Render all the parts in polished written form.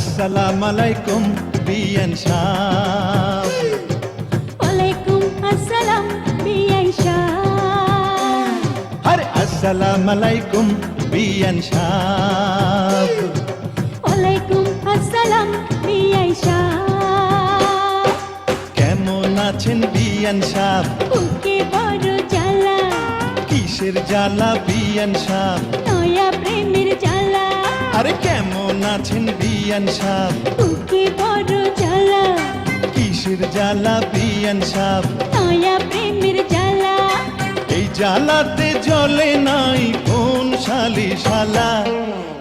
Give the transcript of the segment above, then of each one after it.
আসসালামু আলাইকুম বিয়ান সাহ। ওয়ালাইকুম আসসালাম বিয়ান সাহ। আরে আসসালামু আলাইকুম বিয়ান সাহ। ওয়ালাইকুম আসসালাম বিয়ান সাহ। কেমন আছেন বিয়ান সাহ? বুকে বড় জ্বালা, কিসের জ্বালা বিয়ান সাহ? নয়া প্রেমের জ্বালা। আরে কেমন আছেন বিয়ান সাহ? বুকে বড় জ্বালা, কিসের জ্বালা বিয়ান সাহ? নয়া প্রেমের জ্বালা। এই জ্বালাতে জ্বলে নাই কোন শালি শালা।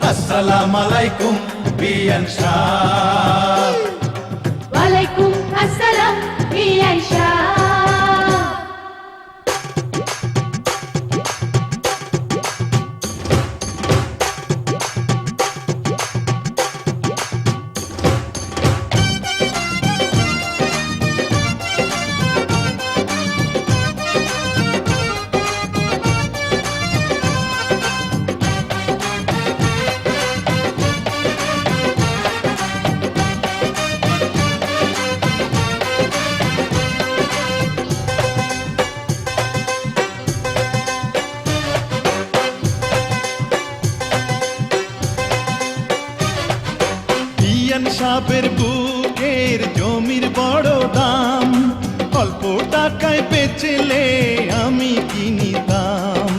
আসসালামু আলাইকুম বিয়ান সাহ। ওয়ালাইকুম আসসালাম বিয়ান সাহ। বিয়ান সাহেবের বুকের জমির বড় দাম, অল্প টাকায় বেচলে আমি কিনিতাম।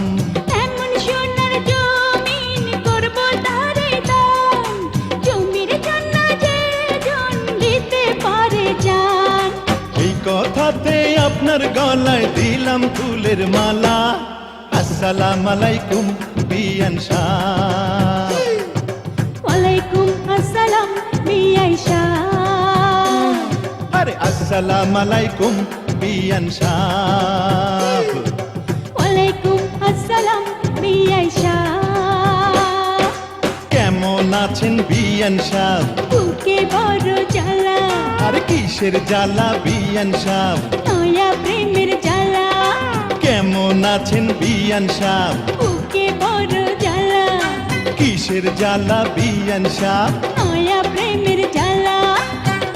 এমন সোনার জমিন করব তারে দান, জমির জন্য যে জন দিতে পারে জান। এই কথাতে আপনার গলায় দিলাম ফুলের মালা। আসসালামু আলাইকুম বিয়ান সাহ। ওয়ালাইকুম আসসালাম বিয়ান সাহ। আরে আসসালামু আলাইকুম বিয়ান সাহ। ওয়ালাইকুম আসসালাম বিয়ান সাহ। কেমন আছেন বিয়ান সাহ? বুকে বড় জ্বালা, আরে কিসের জ্বালা বিয়ান সাহ? নয়া প্রেমের জ্বালা। কেমন আছেন বিয়ান সাহ? বুকে বড় জ্বালা, কিসের জ্বালা বিয়ান সাহ? নয়া প্রেমের জ্বালা।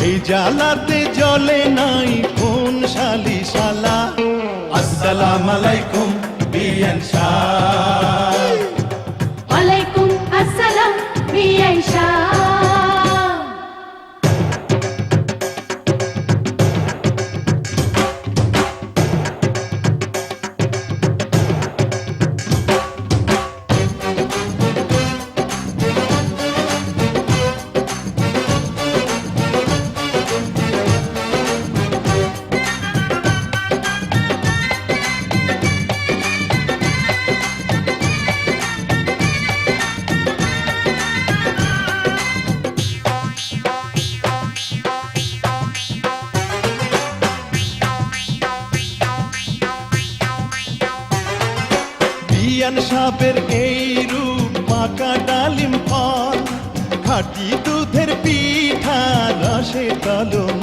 এই জ্বালাতে জ্বলে নাই কোন শালি শালা। আসসালামু আলাইকুম বিয়ান সাহ। ওয়ালাইকুম আসসালাম বিয়ান সাহ। বিয়ান সাহেবের এই রূপ পাকা ডালিম ফল, খাঁটি দুধের পিঠা রসে তলম